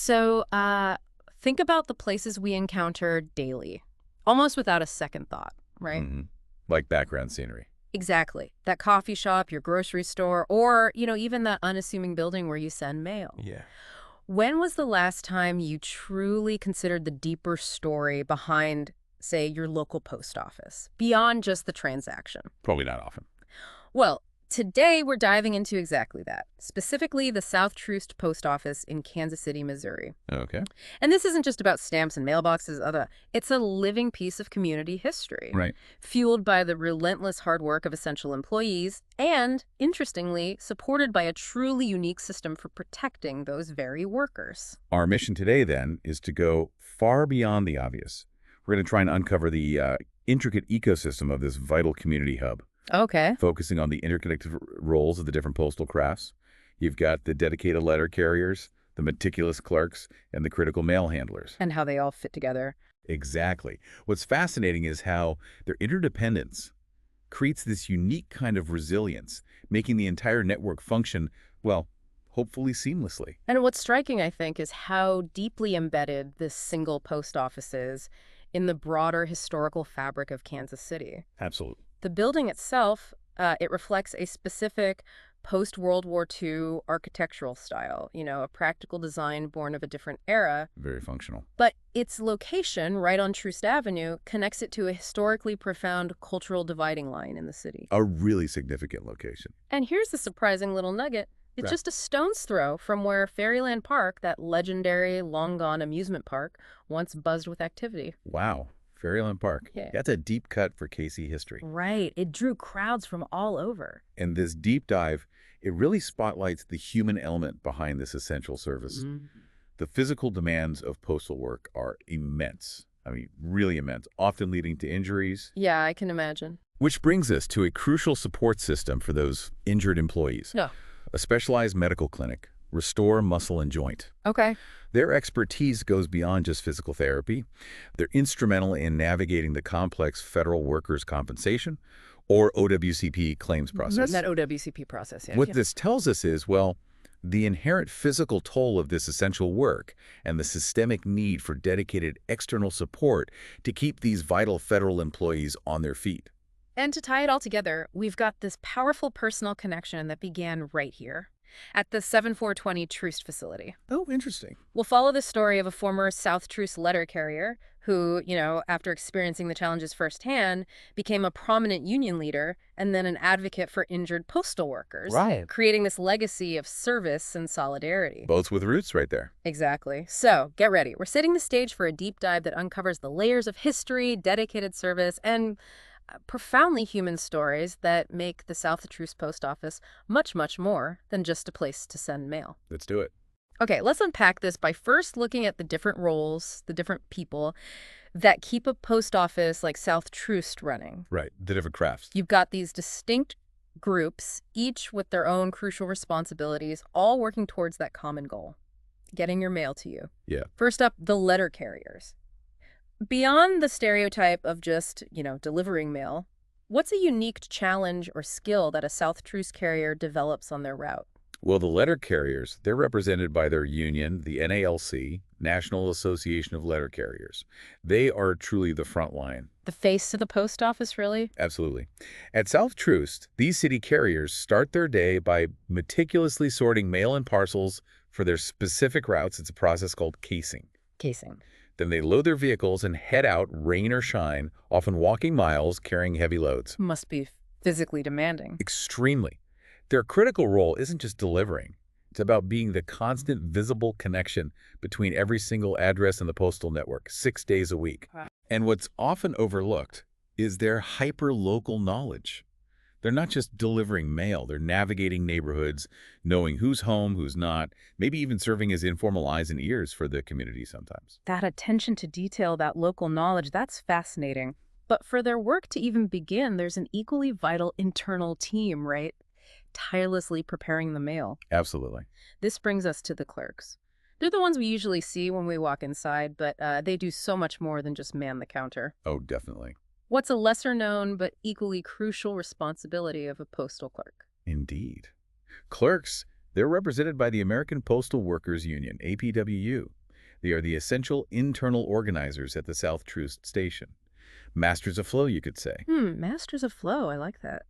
So think about the places we encounter daily, almost without a second thought, right? Hmm. Like background scenery. Exactly. That coffee shop, your grocery store, or, even that unassuming building where you send mail. Yeah. When was the last time you truly considered the deeper story behind, say, your local post office, beyond just the transaction? Probably not often. Well, today we're diving into exactly that, specifically the South Troost Post Office in Kansas City, Missouri. Okay. And this isn't just about stamps and mailboxes, it's a living piece of community history, Right. fueled by the relentless hard work of essential employees and, interestingly, supported by a truly unique system for protecting those very workers. Our mission today, then, is to go far beyond the obvious. We're going to try and uncover the intricate ecosystem of this vital community hub, Okay. focusing on the interconnected roles of the different postal crafts. You've got the dedicated letter carriers, the meticulous clerks, and the critical mail handlers. And how they all fit together. Exactly. What's fascinating is how their interdependence creates this unique kind of resilience, making the entire network function, well, hopefully seamlessly. And what's striking, I think, is how deeply embedded this single post office is in the broader historical fabric of Kansas City. Absolutely. The building itself, it reflects a specific post-World War II architectural style, a practical design born of a different era. Very functional. But its location, right on Troost Avenue, connects it to a historically profound cultural dividing line in the city. A really significant location. And here's the surprising little nugget. It's Right. just a stone's throw from where Fairyland Park, that legendary, long-gone amusement park, once buzzed with activity. Wow. Fairyland Park. Yeah. That's a deep cut for KC history. Right. It drew crowds from all over. And this deep dive, it really spotlights the human element behind this essential service. The physical demands of postal work are immense. I mean, really immense, often leading to injuries. Yeah, I can imagine. Which brings us to a crucial support system for those injured employees. No. A specialized medical clinic, Restore Muscle and Joint. Okay. Their expertise goes beyond just physical therapy. They're instrumental in navigating the complex federal workers' compensation or OWCP claims process. That OWCP process, yeah. What this tells us is, well, the inherent physical toll of this essential work and the systemic need for dedicated external support to keep these vital federal employees on their feet. And to tie it all together, we've got this powerful personal connection that began right here at the 7420 Troost facility. Oh, interesting. We'll follow the story of a former South Troost letter carrier who, after experiencing the challenges firsthand, became a prominent union leader and then an advocate for injured postal workers. Right. Creating this legacy of service and solidarity. Boats with roots right there. Exactly. So, get ready. We're setting the stage for a deep dive that uncovers the layers of history, dedicated service, and profoundly human stories that make the South Troost Post Office much, much more than just a place to send mail. Let's do it. Okay, let's unpack this by first looking at the different roles, the different people that keep a post office like South Troost running. Right. The different crafts. You've got these distinct groups, each with their own crucial responsibilities, all working towards that common goal, getting your mail to you. Yeah. First up, the letter carriers. Beyond the stereotype of just, delivering mail, what's a unique challenge or skill that a South Troost carrier develops on their route? Well, the letter carriers, they're represented by their union, the NALC, National Association of Letter Carriers. They are truly the front line. The face of the post office, really? Absolutely. At South Troost, these city carriers start their day by meticulously sorting mail and parcels for their specific routes. It's a process called casing. Casing. Then they load their vehicles and head out, rain or shine, often walking miles, carrying heavy loads. Must be physically demanding. Extremely. Their critical role isn't just delivering. It's about being the constant visible connection between every single address in the postal network, 6 days a week. Wow. And what's often overlooked is their hyper-local knowledge. They're not just delivering mail, they're navigating neighborhoods, knowing who's home, who's not, maybe even serving as informal eyes and ears for the community sometimes. That attention to detail, that local knowledge, that's fascinating. But for their work to even begin, there's an equally vital internal team, right? Tirelessly preparing the mail. Absolutely. This brings us to the clerks. They're the ones we usually see when we walk inside, but they do so much more than just man the counter. Oh, definitely. What's a lesser-known but equally crucial responsibility of a postal clerk? Indeed. Clerks, they're represented by the American Postal Workers Union, APWU. They are the essential internal organizers at the South Troost station. Masters of flow, you could say. Masters of flow. I like that.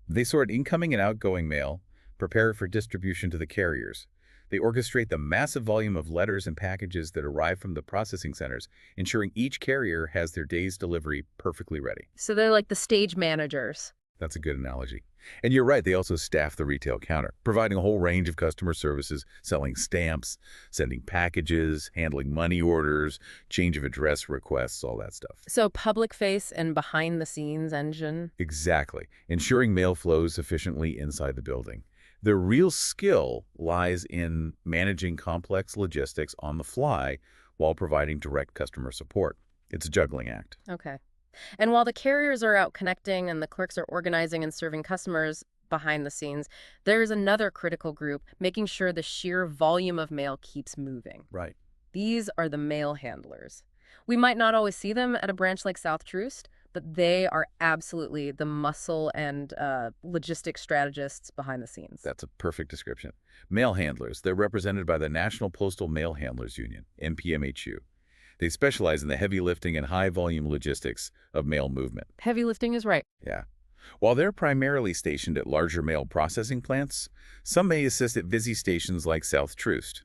They sort incoming and outgoing mail, prepare it for distribution to the carriers. They orchestrate the massive volume of letters and packages that arrive from the processing centers, ensuring each carrier has their day's delivery perfectly ready. So they're like the stage managers. That's a good analogy. And you're right, they also staff the retail counter, providing a whole range of customer services, selling stamps, sending packages, handling money orders, change of address requests, all that stuff. So public face and behind the scenes engine. Exactly, ensuring mail flows efficiently inside the building. The real skill lies in managing complex logistics on the fly while providing direct customer support. It's a juggling act. Okay. And while the carriers are out connecting and the clerks are organizing and serving customers behind the scenes, there's another critical group making sure the sheer volume of mail keeps moving. Right. These are the mail handlers. We might not always see them at a branch like South Troost, but they are absolutely the muscle and logistics strategists behind the scenes. That's a perfect description. Mail handlers, they're represented by the National Postal Mail Handlers Union, NPMHU. They specialize in the heavy lifting and high-volume logistics of mail movement. Heavy lifting is right. Yeah. While they're primarily stationed at larger mail processing plants, some may assist at busy stations like South Troost.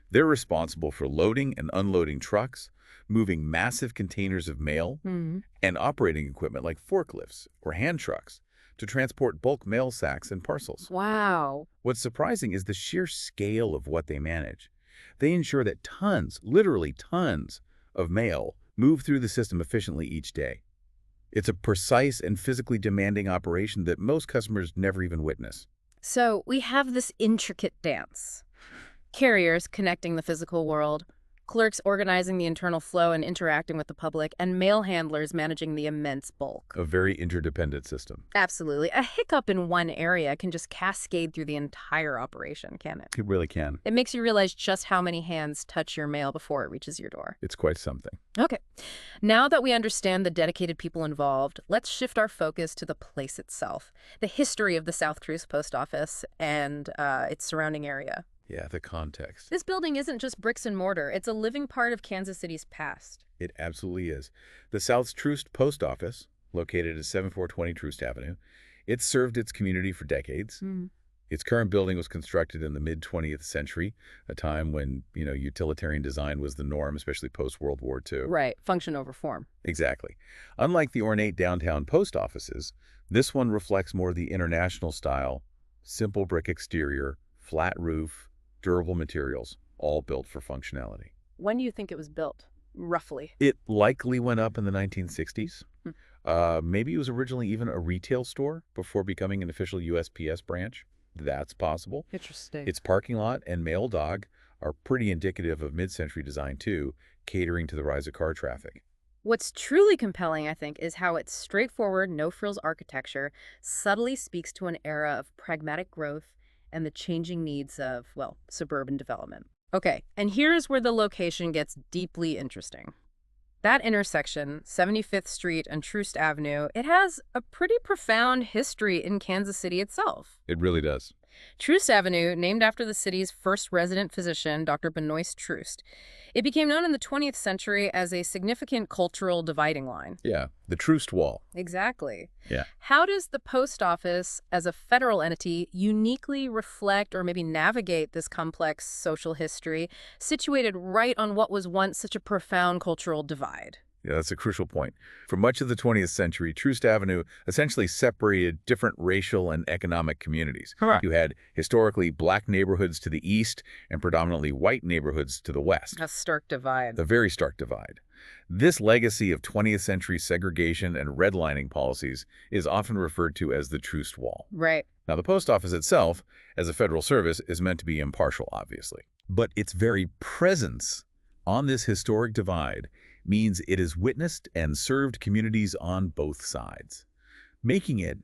They're responsible for loading and unloading trucks, moving massive containers of mail, and operating equipment like forklifts or hand trucks to transport bulk mail sacks and parcels. Wow. What's surprising is the sheer scale of what they manage. They ensure that tons, literally tons, of mail move through the system efficiently each day. It's a precise and physically demanding operation that most customers never even witness. So we have this intricate dance. Carriers connecting the physical world, clerks organizing the internal flow and interacting with the public, and mail handlers managing the immense bulk. A very interdependent system. Absolutely. A hiccup in one area can just cascade through the entire operation, can it? It really can. It makes you realize just how many hands touch your mail before it reaches your door. It's quite something. Okay. Now that we understand the dedicated people involved, let's shift our focus to the place itself, the history of the South Troost Post Office and its surrounding area. Yeah, the context. This building isn't just bricks and mortar. It's a living part of Kansas City's past. It absolutely is. The South Troost Post Office, located at 7420 Troost Avenue, it's served its community for decades. Its current building was constructed in the mid-20th century, a time when, utilitarian design was the norm, especially post-World War II. Right. Function over form. Exactly. Unlike the ornate downtown post offices, this one reflects more the international style, simple brick exterior, flat roof, durable materials, all built for functionality. When do you think it was built, roughly? It likely went up in the 1960s. Maybe it was originally even a retail store before becoming an official USPS branch. That's possible. Interesting. Its parking lot and mail dog are pretty indicative of mid-century design too, catering to the rise of car traffic. What's truly compelling, I think, is how its straightforward, no-frills architecture subtly speaks to an era of pragmatic growth and the changing needs of, well, suburban development. Okay, and here's where the location gets deeply interesting. That intersection, 75th Street and Troost Avenue, it has a pretty profound history in Kansas City itself. It really does. Troost Avenue, named after the city's first resident physician, Dr. Benoist Troost. It became known in the 20th century as a significant cultural dividing line. Yeah, the Troost Wall. Exactly. Yeah. How does the post office, as a federal entity, uniquely reflect or maybe navigate this complex social history situated right on what was once such a profound cultural divide? Yeah, that's a crucial point. For much of the 20th century, Troost Avenue essentially separated different racial and economic communities. Correct. You had historically black neighborhoods to the east and predominantly white neighborhoods to the west. A stark divide. A very stark divide. This legacy of 20th century segregation and redlining policies is often referred to as the Troost Wall. Right. Now, the post office itself, as a federal service, is meant to be impartial, obviously. But its very presence on this historic divide means it has witnessed and served communities on both sides, making it,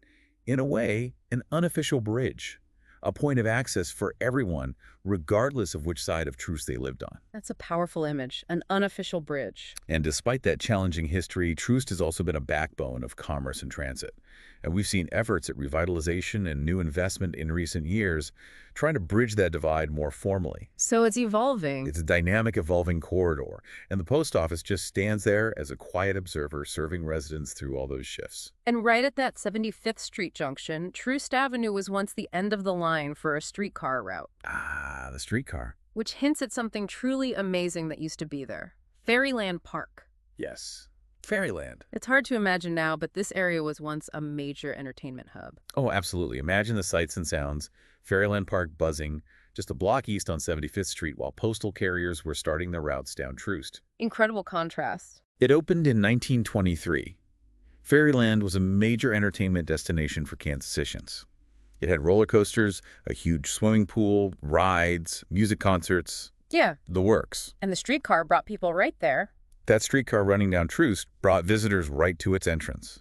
in a way, an unofficial bridge, a point of access for everyone, regardless of which side of Troost they lived on. That's a powerful image, an unofficial bridge. And despite that challenging history, Troost has also been a backbone of commerce and transit. And we've seen efforts at revitalization and new investment in recent years trying to bridge that divide more formally. So it's evolving. It's a dynamic, evolving corridor, and the post office just stands there as a quiet observer serving residents through all those shifts. And right at that 75th Street junction, Troost Avenue was once the end of the line for a streetcar route, Ah, the streetcar. which hints at something truly amazing that used to be there. Fairyland Park. Yes. Fairyland. It's hard to imagine now, but this area was once a major entertainment hub. Oh, absolutely. Imagine the sights and sounds. Fairyland Park buzzing, just a block east on 75th Street while postal carriers were starting their routes down Troost. Incredible contrast. It opened in 1923. Fairyland was a major entertainment destination for Kansasians. It had roller coasters, a huge swimming pool, rides, music concerts, Yeah, the works. and the streetcar brought people right there. That streetcar running down Troost brought visitors right to its entrance.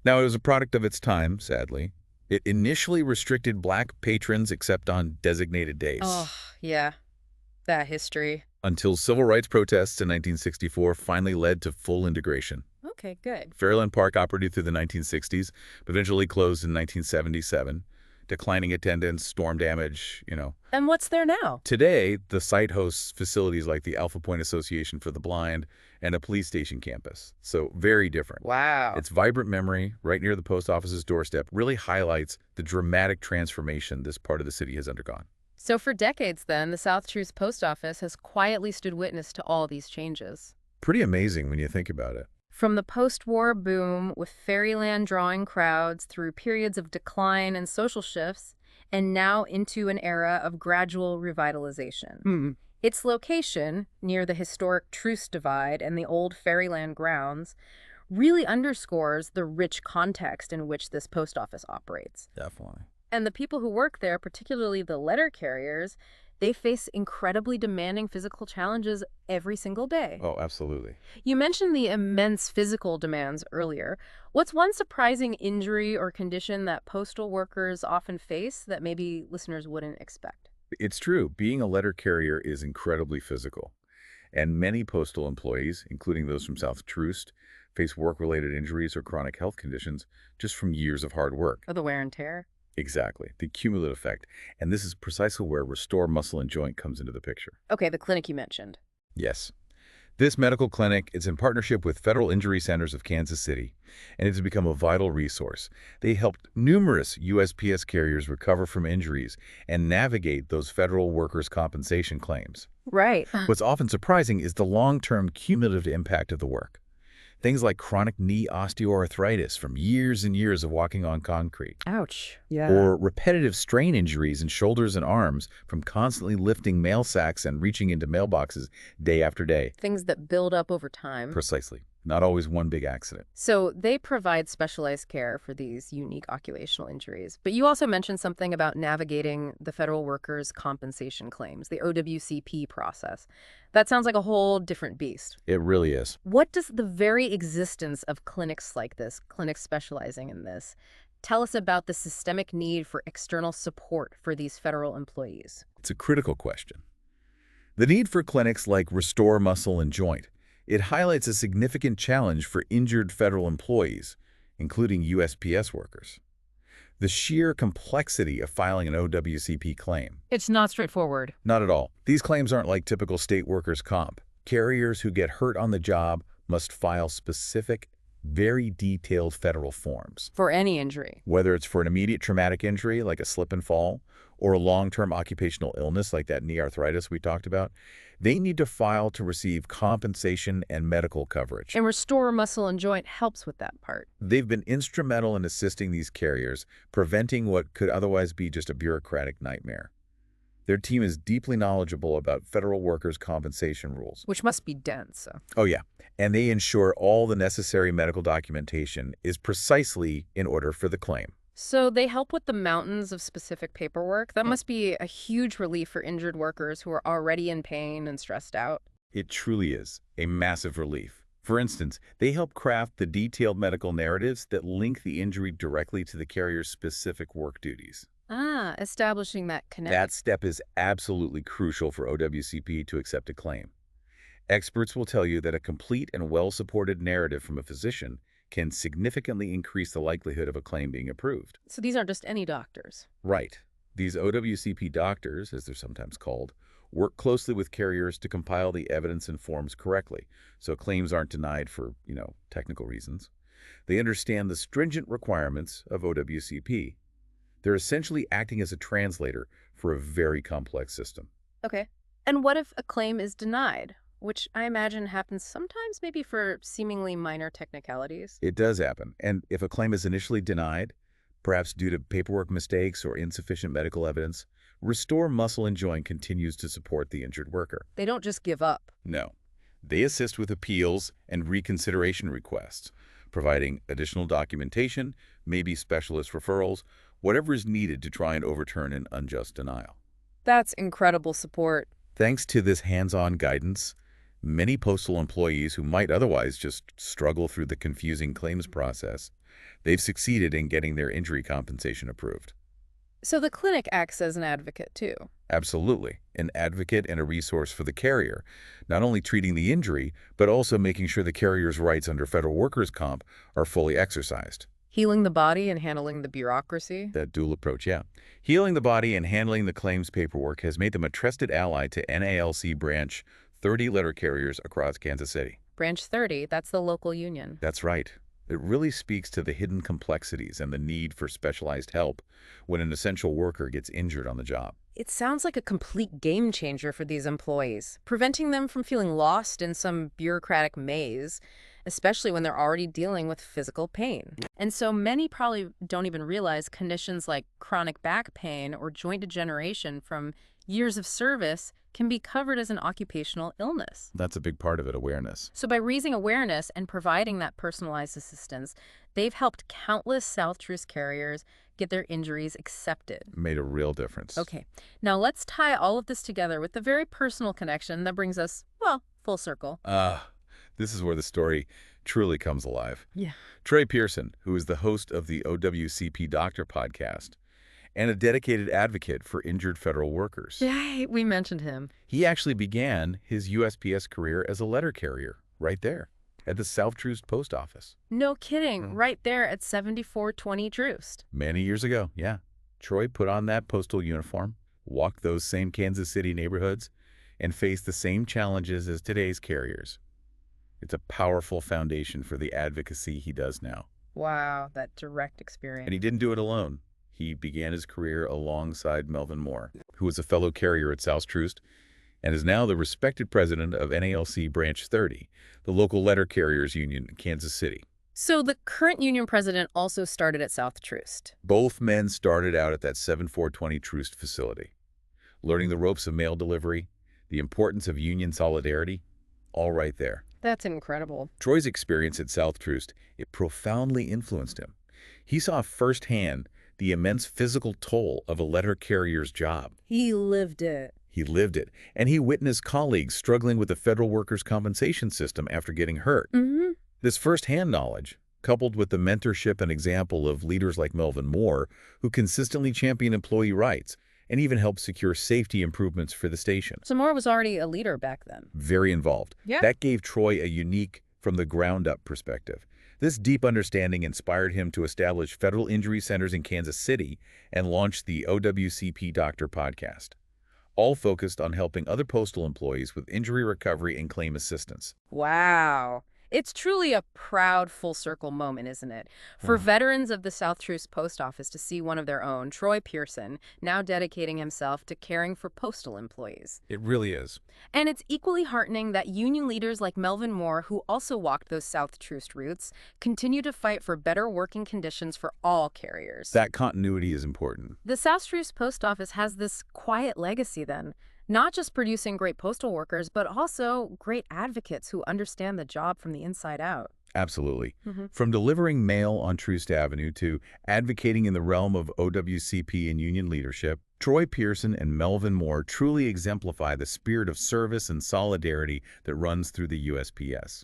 Now, it was a product of its time, sadly. It initially restricted black patrons except on designated days. Oh, yeah. That history. Until civil rights protests in 1964 finally led to full integration. Okay, good. Fairyland Park operated through the 1960s, but eventually closed in 1977. Declining attendance, storm damage, And what's there now? Today, the site hosts facilities like the Alpha Point Association for the Blind and a police station campus. So very different. Wow. Its vibrant memory, right near the post office's doorstep, really highlights the dramatic transformation this part of the city has undergone. So for decades then, the South Troost Post Office has quietly stood witness to all these changes. Pretty amazing when you think about it. From the post-war boom with Fairyland drawing crowds through periods of decline and social shifts, and now into an era of gradual revitalization. Its location, near the historic Troost Divide and the old Fairyland grounds, really underscores the rich context in which this post office operates. Definitely. And the people who work there, particularly the letter carriers, they face incredibly demanding physical challenges every single day. Oh, absolutely. You mentioned the immense physical demands earlier. What's one surprising injury or condition that postal workers often face that maybe listeners wouldn't expect? It's true. Being a letter carrier is incredibly physical. And many postal employees, including those from South Troost, face work-related injuries or chronic health conditions just from years of hard work. Oh, the wear and tear? Exactly. The cumulative effect. And this is precisely where Restore Muscle and Joint comes into the picture. Okay, the clinic you mentioned. Yes. This medical clinic is in partnership with Federal Injury Centers of Kansas City, and it has become a vital resource. They helped numerous USPS carriers recover from injuries and navigate those federal workers' compensation claims. Right. What's often surprising is the long-term cumulative impact of the work. Things like chronic knee osteoarthritis from years and years of walking on concrete. Ouch. Yeah. Or repetitive strain injuries in shoulders and arms from constantly lifting mail sacks and reaching into mailboxes day after day. Things that build up over time. Precisely. Not always one big accident. So they provide specialized care for these unique occupational injuries. But you also mentioned something about navigating the federal workers' compensation claims, the OWCP process. That sounds like a whole different beast. It really is. What does the very existence of clinics like this, clinics specializing in this, tell us about the systemic need for external support for these federal employees? It's a critical question. The need for clinics like Restore Muscle and Joint, it highlights a significant challenge for injured federal employees, including USPS workers. The sheer complexity of filing an OWCP claim. It's not straightforward. Not at all. These claims aren't like typical state workers' comp. Carriers who get hurt on the job must file specific, very detailed federal forms. For any injury. Whether it's for an immediate traumatic injury like a slip and fall, or a long-term occupational illness like that knee arthritis we talked about, they need to file to receive compensation and medical coverage. And Restore Muscle and Joint helps with that part. They've been instrumental in assisting these carriers, preventing what could otherwise be just a bureaucratic nightmare. Their team is deeply knowledgeable about federal workers' compensation rules. Which must be dense. Oh, yeah. And they ensure all the necessary medical documentation is precisely in order for the claim. So they help with the mountains of specific paperwork. That must be a huge relief for injured workers who are already in pain and stressed out. It truly is a massive relief. For instance, they help craft the detailed medical narratives that link the injury directly to the carrier's specific work duties. Ah, establishing that connection. That step is absolutely crucial for OWCP to accept a claim. Experts will tell you that a complete and well-supported narrative from a physician can significantly increase the likelihood of a claim being approved. So these aren't just any doctors. Right. These OWCP doctors, as they're sometimes called, work closely with carriers to compile the evidence and forms correctly, so claims aren't denied for, technical reasons. They understand the stringent requirements of OWCP. They're essentially acting as a translator for a very complex system. Okay. And what if a claim is denied? Which I imagine happens sometimes, maybe for seemingly minor technicalities. It does happen, and if a claim is initially denied, perhaps due to paperwork mistakes or insufficient medical evidence, Restore Muscle and Joint continues to support the injured worker. They don't just give up. No. They assist with appeals and reconsideration requests, providing additional documentation, maybe specialist referrals, whatever is needed to try and overturn an unjust denial. That's incredible support. Thanks to this hands-on guidance, many postal employees who might otherwise just struggle through the confusing claims process, they've succeeded in getting their injury compensation approved. So the clinic acts as an advocate, too. Absolutely. An advocate and a resource for the carrier, not only treating the injury, but also making sure the carrier's rights under federal workers' comp are fully exercised. Healing the body and handling the bureaucracy. That dual approach, yeah. Healing the body and handling the claims paperwork has made them a trusted ally to NALC Branch 30 letter carriers across Kansas City. Branch 30, that's the local union. That's right. It really speaks to the hidden complexities and the need for specialized help when an essential worker gets injured on the job. It sounds like a complete game changer for these employees, preventing them from feeling lost in some bureaucratic maze, especially when they're already dealing with physical pain. And so many probably don't even realize conditions like chronic back pain or joint degeneration from years of service can be covered as an occupational illness. That's a big part of it, awareness. So by raising awareness and providing that personalized assistance, they've helped countless South Troost carriers get their injuries accepted. Made a real difference. Okay, now let's tie all of this together with the very personal connection that brings us, well, full circle. This is where the story truly comes alive. Yeah. Troy Pearson, who is the host of the OWCP Doctor podcast, and a dedicated advocate for injured federal workers. Yeah, we mentioned him. He actually began his USPS career as a letter carrier right there at the South Troost Post Office. No kidding, right there at 7420 Troost. Many years ago, yeah. Troy put on that postal uniform, walked those same Kansas City neighborhoods, and faced the same challenges as today's carriers. It's a powerful foundation for the advocacy he does now. Wow, that direct experience. And he didn't do it alone. He began his career alongside Melvin Moore, who was a fellow carrier at South Troost and is now the respected president of NALC Branch 30, the local letter carriers union in Kansas City. So the current union president also started at South Troost. Both men started out at that 7420 Troost facility, learning the ropes of mail delivery, the importance of union solidarity, all right there. That's incredible. Troy's experience at South Troost, it profoundly influenced him. He saw firsthand the immense physical toll of a letter carrier's job. He lived it. He lived it, and he witnessed colleagues struggling with the federal workers' compensation system after getting hurt. This firsthand knowledge, coupled with the mentorship and example of leaders like Melvin Moore, who consistently champion employee rights and even helped secure safety improvements for the station. So Moore was already a leader back then. Very involved. Yeah. That gave Troy a unique, from-the-ground-up perspective. This deep understanding inspired him to establish federal injury centers in Kansas City and launch the OWCP Doctor podcast, all focused on helping other postal employees with injury recovery and claim assistance. Wow. It's truly a proud full circle moment, isn't it? For veterans of the South Troost Post Office to see one of their own, Troy Pearson, now dedicating himself to caring for postal employees. It really is. And it's equally heartening that union leaders like Melvin Moore, who also walked those South Troost routes, continue to fight for better working conditions for all carriers. That continuity is important. The South Troost Post Office has this quiet legacy then. Not just producing great postal workers, but also great advocates who understand the job from the inside out. Absolutely. From delivering mail on Troost Avenue to advocating in the realm of OWCP and union leadership, Troy Pearson and Melvin Moore truly exemplify the spirit of service and solidarity that runs through the USPS.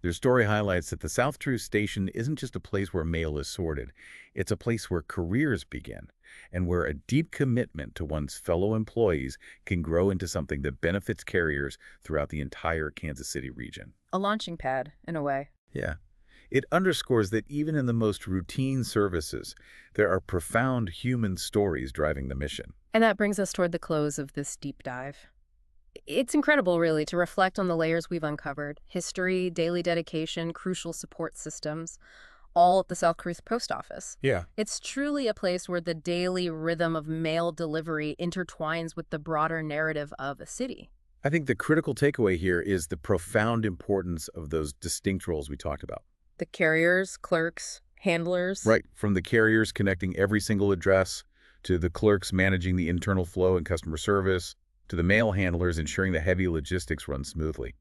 Their story highlights that the South Troost Station isn't just a place where mail is sorted. It's a place where careers begin and where a deep commitment to one's fellow employees can grow into something that benefits carriers throughout the entire Kansas City region. A launching pad, in a way. Yeah. It underscores that even in the most routine services, there are profound human stories driving the mission. And that brings us toward the close of this deep dive. It's incredible, really, to reflect on the layers we've uncovered: history, daily dedication, crucial support systems, all at the South Troost Post Office. Yeah. It's truly a place where the daily rhythm of mail delivery intertwines with the broader narrative of a city. I think the critical takeaway here is the profound importance of those distinct roles we talked about. The carriers, clerks, handlers. Right, from the carriers connecting every single address, to the clerks managing the internal flow and customer service, to the mail handlers ensuring the heavy logistics run smoothly.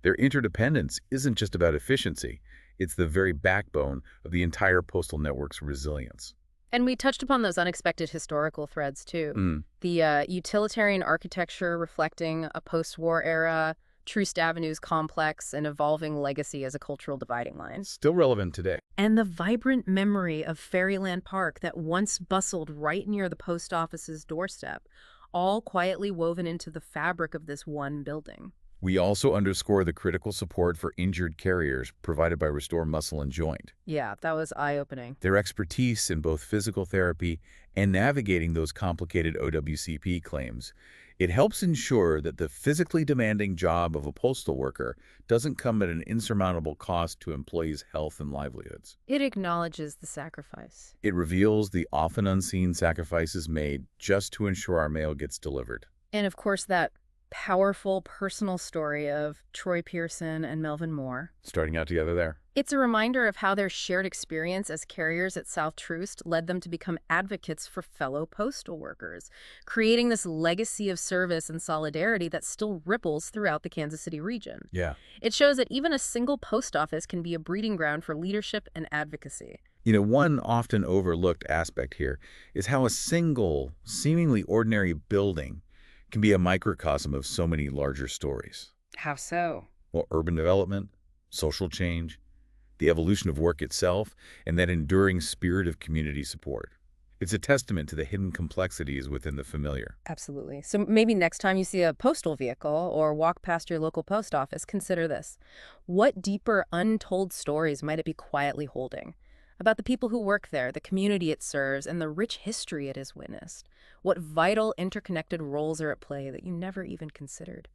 Their interdependence isn't just about efficiency, it's the very backbone of the entire postal network's resilience. And we touched upon those unexpected historical threads, too. Mm. The utilitarian architecture reflecting a post-war era, Troost Avenue's complex and evolving legacy as a cultural dividing line. Still relevant today. And the vibrant memory of Fairyland Park that once bustled right near the post office's doorstep, all quietly woven into the fabric of this one building. We also underscore the critical support for injured carriers provided by Restore Muscle and Joint. Yeah, that was eye-opening. Their expertise in both physical therapy and navigating those complicated OWCP claims. It helps ensure that the physically demanding job of a postal worker doesn't come at an insurmountable cost to employees' health and livelihoods. It acknowledges the sacrifice. It reveals the often unseen sacrifices made just to ensure our mail gets delivered. And of course, that powerful personal story of Troy Pearson and Melvin Moore. Starting out together there. It's a reminder of how their shared experience as carriers at South Troost led them to become advocates for fellow postal workers, creating this legacy of service and solidarity that still ripples throughout the Kansas City region. Yeah. It shows that even a single post office can be a breeding ground for leadership and advocacy. One often overlooked aspect here is how a single, seemingly ordinary building can be a microcosm of so many larger stories. How so? Well, urban development, social change, the evolution of work itself, and that enduring spirit of community support. It's a testament to the hidden complexities within the familiar. Absolutely. So maybe next time you see a postal vehicle or walk past your local post office, consider this. What deeper, untold stories might it be quietly holding? About the people who work there, the community it serves, and the rich history it has witnessed. What vital, interconnected roles are at play that you never even considered?